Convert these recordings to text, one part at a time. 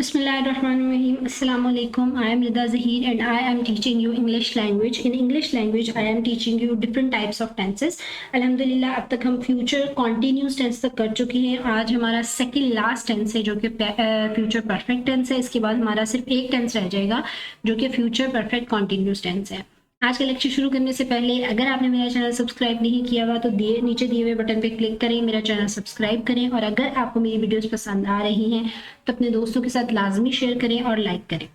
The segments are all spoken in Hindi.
Bismillahirrahmanirrahim. Assalamu alaikum. I am Rida Zahir and I am teaching you English language. In English language, I am teaching you different types of tenses. अल्हम्दुलिल्लाह अब तक हम फ्यूचर कॉन्टिन्यूस टेंस तक कर चुके हैं. आज हमारा सेकंड लास्ट टेंस है जो कि फ्यूचर परफेक्ट टेंस है. इसके बाद हमारा सिर्फ एक टेंस रह जाएगा जो कि फ्यूचर परफेक्ट कॉन्टिन्यूस टेंस है. आज का लेक्चर शुरू करने से पहले अगर आपने मेरा चैनल सब्सक्राइब नहीं किया हुआ तो नीचे दिए हुए बटन पे क्लिक करें, मेरा चैनल सब्सक्राइब करें और अगर आपको मेरी वीडियोस पसंद आ रही हैं तो अपने दोस्तों के साथ लाजमी शेयर करें और लाइक करें.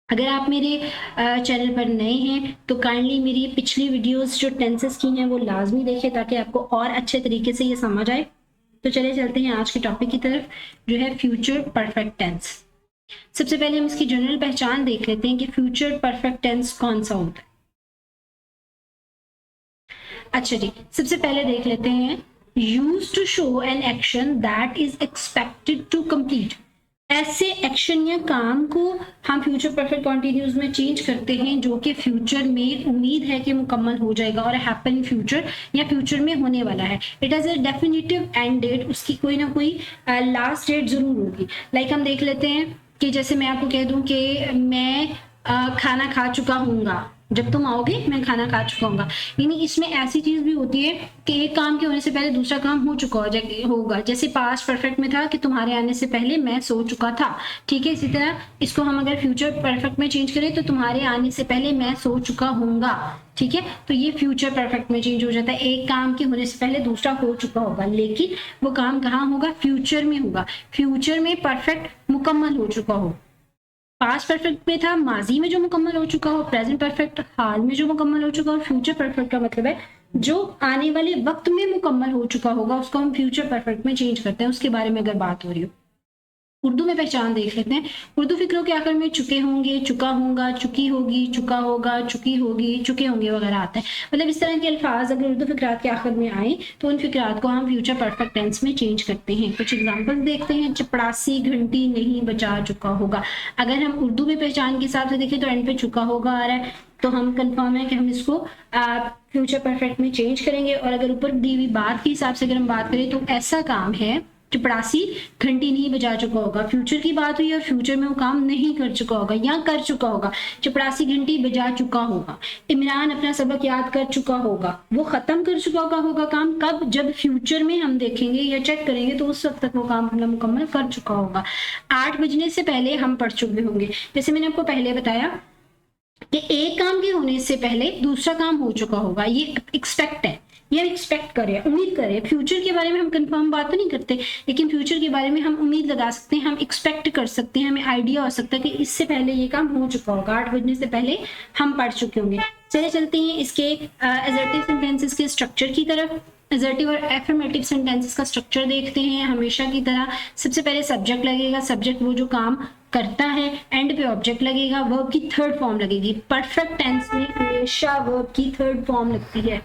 अगर आप मेरे चैनल पर नए हैं तो काइंडली मेरी पिछली वीडियोस जो टेंसेस की हैं वो लाजमी देखें ताकि आपको और अच्छे तरीके से ये समझ आए. तो चले चलते हैं आज के टॉपिक की तरफ जो है फ्यूचर परफेक्ट टेंस. सबसे पहले हम इसकी जनरल पहचान देख लेते हैं कि फ्यूचर परफेक्ट टेंस कौन सा होता है. अच्छा जी, सबसे पहले देख लेते हैं use to show an action that is expected to complete. ऐसे एक्शन या काम को हम फ्यूचर परफेक्ट कॉन्टिन्यूस में चेंज करते हैं जो कि फ्यूचर में उम्मीद है कि मुकम्मल हो जाएगा और हैपन इन फ्यूचर या फ्यूचर में होने वाला है. It has a definitive end date. उसकी कोई ना कोई लास्ट डेट जरूर होगी. लाइक हम देख लेते हैं कि जैसे मैं आपको कह दूं कि मैं खाना खा चुका हूँगा, जब तुम आओगे मैं खाना खा चुका हूँगा. यानी इसमें ऐसी चीज भी होती है कि एक काम के होने से पहले दूसरा काम हो चुका होगा. जैसे पास्ट परफेक्ट में था कि तुम्हारे आने से पहले मैं सो चुका था. ठीक है, इसी तरह इसको हम अगर फ्यूचर परफेक्ट में चेंज करें तो तुम्हारे आने से पहले मैं सो चुका हूँगा. ठीक है, तो ये फ्यूचर परफेक्ट में चेंज हो जाता है. एक काम के होने से पहले दूसरा हो चुका होगा, लेकिन वो काम कहाँ होगा? फ्यूचर में होगा. फ्यूचर में परफेक्ट मुकम्मल हो चुका हो. पास्ट परफेक्ट में था माजी में जो मुकम्मल हो चुका हो, प्रेजेंट परफेक्ट हाल में जो मुकम्मल हो चुका हो. फ्यूचर परफेक्ट का मतलब है जो आने वाले वक्त में मुकम्मल हो चुका होगा उसको हम फ्यूचर परफेक्ट में चेंज करते हैं. उसके बारे में अगर बात हो रही हो. उर्दू में पहचान देख लेते हैं. उर्दू फिक्रों के आखिर में चुके होंगे, चुका होगा, चुकी होगी, चुका होगा, चुकी होगी, चुके होंगे वगैरह आता है. मतलब इस तरह के अल्फाज अगर उर्दू फिक्रात के आखिर में आए तो उन फिक्रात को हम फ्यूचर परफेक्ट टेंस में चेंज करते हैं. कुछ एग्जाम्पल्स देखते हैं. चपड़ासी घंटी नहीं बजा चुका होगा. अगर हम उर्दू में पहचान के हिसाब से देखें तो एंड पे चुका होगा आ रहा है तो हम कंफर्म है कि हम इसको फ्यूचर परफेक्ट में चेंज करेंगे. और अगर ऊपर दी हुई बात के हिसाब से अगर हम बात करें तो ऐसा काम है चपड़ासी घंटी नहीं बजा चुका होगा. फ्यूचर की बात हुई और फ्यूचर में वो काम नहीं कर चुका होगा या कर चुका होगा. चपड़ासी घंटी बजा चुका होगा. इमरान अपना सबक याद कर चुका होगा. वो खत्म कर चुका होगा काम. कब? जब फ्यूचर में हम देखेंगे या चेक करेंगे तो उस वक्त तक वो काम अपना मुकम्मल कर चुका होगा. 8 बजने से पहले हम पढ़ चुके होंगे. जैसे मैंने आपको पहले बताया कि एक काम के होने से पहले दूसरा काम हो चुका होगा. ये एक्सपेक्ट है, ये एक्सपेक्ट करें, उम्मीद करें. फ्यूचर के बारे में हम कंफर्म बात तो नहीं करते लेकिन फ्यूचर के बारे में हम उम्मीद लगा सकते हैं, हम एक्सपेक्ट कर सकते हैं, हमें आइडिया हो सकता है कि इससे पहले ये काम हो चुका होगा. 8 बजने से पहले हम पढ़ चुके होंगे. चले चलते हैं इसके असर्टिव सेंटेंसेस के स्ट्रक्चर की तरफ. असर्टिव और एफर्मेटिव सेंटेंसेस का स्ट्रक्चर देखते हैं. हमेशा की तरह सबसे पहले सब्जेक्ट लगेगा. सब्जेक्ट वो जो काम करता है. एंड पे ऑब्जेक्ट लगेगा. वर्ब की थर्ड फॉर्म लगेगी. परफेक्ट टेंस में हमेशा वर्ब की थर्ड फॉर्म लगती है.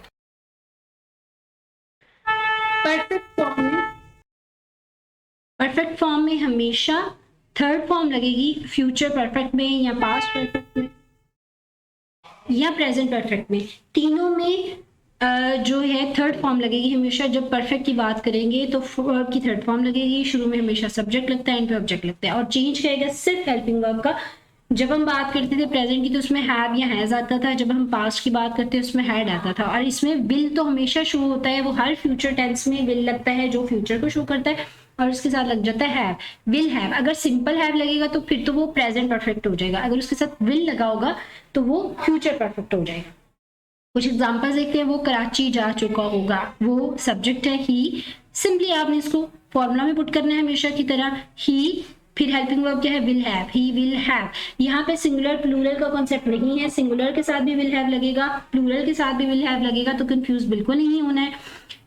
परफेक्ट फॉर्म में हमेशा थर्ड फॉर्म लगेगी. फ्यूचर परफेक्ट में या पास्ट परफेक्ट में या प्रेजेंट परफेक्ट में, तीनों में जो है थर्ड फॉर्म लगेगी हमेशा. जब परफेक्ट की बात करेंगे तो वर्ब की थर्ड फॉर्म लगेगी. शुरू में हमेशा सब्जेक्ट लगता है, एंड पे ऑब्जेक्ट लगता है. और चेंज करेगा सिर्फ हेल्पिंग वर्ब का. जब हम बात करते थे प्रेजेंट की तो उसमें हैव या हैज आता था. जब हम पास्ट की बात करते हैं उसमें हैड आता था. और इसमें विल तो हमेशा शो होता है. वो हर फ्यूचर टेंस में विल लगता है जो फ्यूचर को शो करता है और उसके साथ लग जाता है हैव. Will have. अगर सिंपल हैव लगेगा तो फिर तो वो प्रेजेंट परफेक्ट हो जाएगा. अगर उसके साथ विल लगा होगा तो वो फ्यूचर परफेक्ट हो जाएगा. कुछ एग्जांपल्स देखते हैं. वो कराची जा चुका होगा. वो सब्जेक्ट है ही. सिंपली आपने इसको फॉर्मूला में पुट करना है हमेशा की तरह. ही, फिर हेल्पिंग वर्ब क्या है? Will have. He will have. यहाँ पे सिंगुलर प्लूरल का कॉन्सेप्ट नहीं है. सिंगुलर के साथ भी विल हैव लगेगा, प्लूरल के साथ भी विल हैव लगेगा, तो कंफ्यूज बिल्कुल नहीं होना है.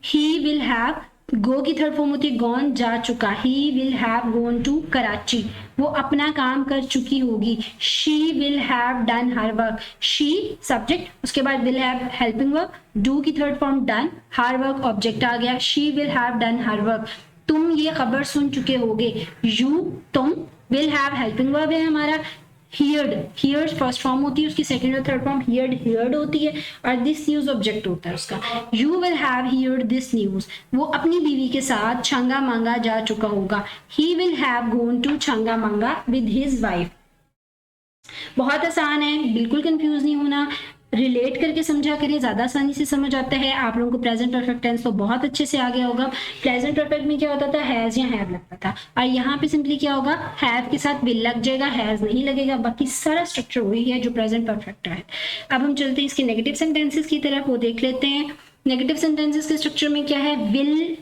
ही विल हैव. गो की थर्ड फॉर्म होती है गॉन, जा चुका. He will have gone to Karachi. वो अपना काम कर चुकी होगी. She will have done her work. She subject, उसके बाद will have helping verb, do की third form done, her work object आ गया. She will have done her work. तुम ये खबर सुन चुके होगे. यू तुम, विल हैव हेल्पिंग वर्ब है हमारा. हियर्ड फर्स्ट फॉर्म होती है उसकी, सेकंड और थर्ड फॉर्म हियर्ड होती है, और दिस न्यूज ऑब्जेक्ट होता है उसका। You will have heard this news, वो अपनी बीवी के साथ छंगा मांगा जा चुका होगा। He will have gone to Changa Manga with his wife. बहुत आसान है, बिल्कुल कंफ्यूज नहीं होना, रिलेट करके समझा करें, ज्यादा आसानी से समझ आता है। आप लोगों को प्रेजेंट परफेक्ट टेंस तो बहुत अच्छे से आ गया होगा। प्रेजेंट परफेक्ट में क्या होता था, हैज या हैव लगता था, और यहाँ पे सिंपली क्या होगा, हैव के साथ विल लग जाएगा, हैज नहीं लगेगा, बाकी सारा स्ट्रक्चर वही है जो प्रेजेंट परफेक्ट है। अब हम चलते हैं इसके नेगेटिव सेंटेंसेस की तरफ, वो देख लेते हैं। नेगेटिव सेंटेंसेस के स्ट्रक्चर में क्या है, विल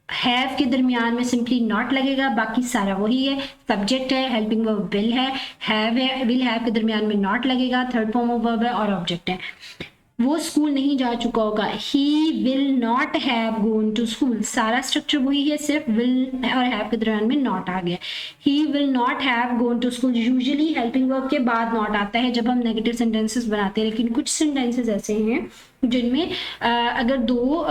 हैव के दरमियान में सिंपली नॉट लगेगा, बाकी सारा वही है। सब्जेक्ट है, हेल्पिंग वर्ब विल है, हैव है, विल हैव के दरमियान में नॉट लगेगा, थर्ड फॉर्म ऑफ वर्ब है, और ऑब्जेक्ट है। वो स्कूल नहीं जा चुका होगा, he will not have gone to school, सारा स्ट्रक्चर वही है, सिर्फ विल और हैव के दरमियान में नॉट आ गया। He will not have gone to school, usually helping verb के बाद नॉट आता है जब हम नेगेटिव सेंटेंसेस बनाते हैं, लेकिन कुछ सेंटेंसेस ऐसे हैं जिनमें अगर दो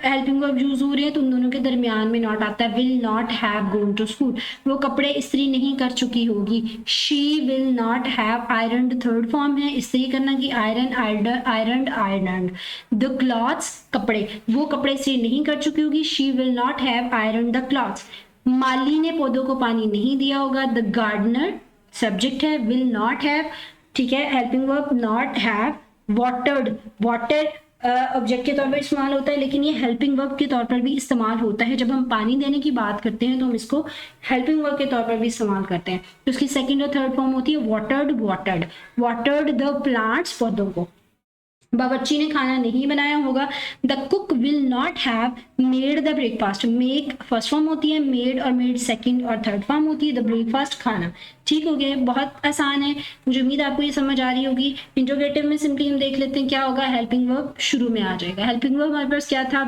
हेल्पिंग वर्ब यूज हो रहे हैं तो उन दोनों के दरमियान में नॉट आता है। Will not have gone to school, वो कपड़े इस्त्री नहीं कर चुकी होगी। She will not have ironed, third form है, इस्त्री करना की आयरन, आयरनड। द क्लॉथ्स, कपड़े, वो कपड़े इस्त्री नहीं कर चुकी होगी। She will not have iron the clothes. माली ने पौधों को पानी नहीं दिया होगा। द गार्डनर, सब्जेक्ट है, विल नॉट हैव, ठीक है, helping verb not have watered, water object के तौर पर इस्तेमाल होता है, लेकिन ये हेल्पिंग वर्ब के तौर पर भी इस्तेमाल होता है। जब हम पानी देने की बात करते हैं तो हम इसको हेल्पिंग वर्ब के तौर पर भी इस्तेमाल करते हैं। तो उसकी सेकंड और थर्ड फॉर्म होती है वाटर्ड, वाटर्ड द प्लांट्स, पौधों को। बावर्ची ने खाना नहीं बनाया होगा। The cook will not have made the breakfast, make first form होती है, मेड और मेड सेकंड और थर्ड फॉर्म होती है, द ब्रेकफास्ट, खाना। ठीक हो गया, बहुत आसान है, मुझे उम्मीद आपको ये समझ आ रही होगी। इंट्रोगेटिव में सिंपली हम देख लेते हैं क्या होगा, हेल्पिंग वर्ब शुरू में आ जाएगा। हेल्पिंग वर्ब हमारे पास क्या था,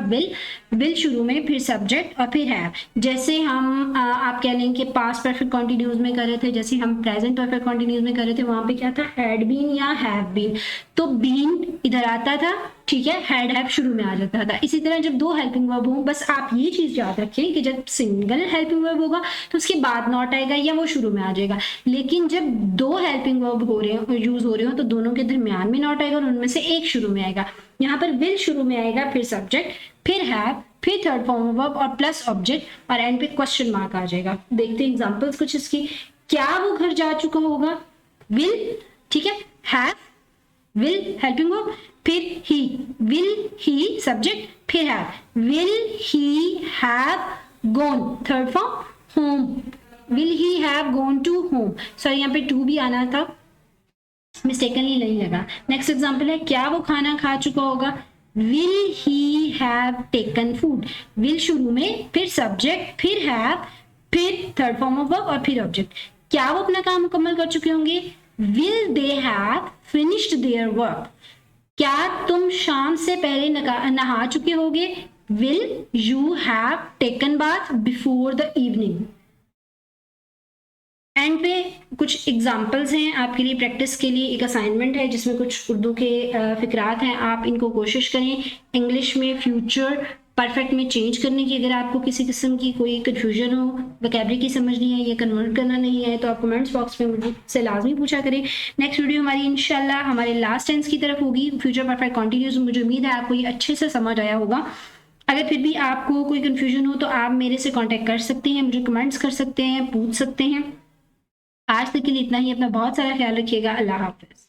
विल शुरू में, फिर सब्जेक्ट और फिर हैव। जैसे हम आप कह लें कि पास्ट परफेक्ट कॉन्टिन्यूज में कर रहे थे, जैसे हम प्रेजेंट परफेक्ट कॉन्टिन्यूज में कर रहे थे, वहां पे क्या था, हैड बीन या हैव बीन, तो बीन इधर आता था, ठीक है, हैड हैव शुरू में आ जाता था। इसी तरह जब दो हेल्पिंग वर्ब हो, बस आप ये चीज याद रखें कि जब सिंगल हेल्पिंग वर्ब होगा तो उसके बाद नॉट आएगा या वो शुरू में आ जाएगा, लेकिन जब दो हेल्पिंग वर्ब यूज हो रहे हो तो दोनों के दरमियान में नॉट आएगा और उनमें से एक शुरू में आएगा। यहाँ पर विल शुरू में आएगा, फिर सब्जेक्ट, फिर हैव, फिर थर्ड फॉर्म ऑफ वर्ब और प्लस ऑब्जेक्ट, और एंड पे क्वेश्चन मार्क आ जाएगा। देखते हैं एग्जांपल्स कुछ इसकी। क्या वो घर जा चुका होगा, विल, ठीक है, हैव, विल हेल्पिंग वर्ब, फिर ही, विल ही सब्जेक्ट, फिर have, will he have gone, third form, home, will he have gone to home, sorry यहाँ पे टू भी आना था, मिस्टेकनली नहीं लगा। नेक्स्ट एग्जांपल है, क्या वो खाना खा चुका होगा, will he have taken food, will शुरू में, फिर सब्जेक्ट, फिर हैव, फिर थर्ड फॉर्म ऑफ वर्ब और फिर ऑब्जेक्ट। क्या वो अपना काम मुकम्मल कर चुके होंगे, will they have finished their work. क्या तुम शाम से पहले नहा चुके होगे, will you have taken bath before the evening. And पे कुछ एग्जाम्पल्स हैं आपके लिए, प्रैक्टिस के लिए एक असाइनमेंट है जिसमें कुछ उर्दू के फिकरात हैं, आप इनको कोशिश करें इंग्लिश में फ्यूचर परफेक्ट में चेंज करने की। अगर आपको किसी किस्म की कोई कन्फ्यूजन हो, वोकैबुलरी की समझ नहीं है या कन्वर्ट करना नहीं है, तो आप कमेंट्स बॉक्स में मुझसे लाजमी पूछा करें। नेक्स्ट वीडियो हमारी इंशाल्लाह हमारे लास्ट टेंस की तरफ होगी, फ्यूचर परफेक्ट कॉन्टिन्यूस। मुझे उम्मीद है आपको ये अच्छे से समझ आया होगा। अगर फिर भी आपको कोई कन्फ्यूजन हो तो आप मेरे से कॉन्टेक्ट कर सकते हैं, मुझे कमेंट्स कर सकते हैं, पूछ सकते हैं। आज तक के लिए इतना ही, अपना बहुत सारा ख्याल रखिएगा। अल्लाह हाफिज।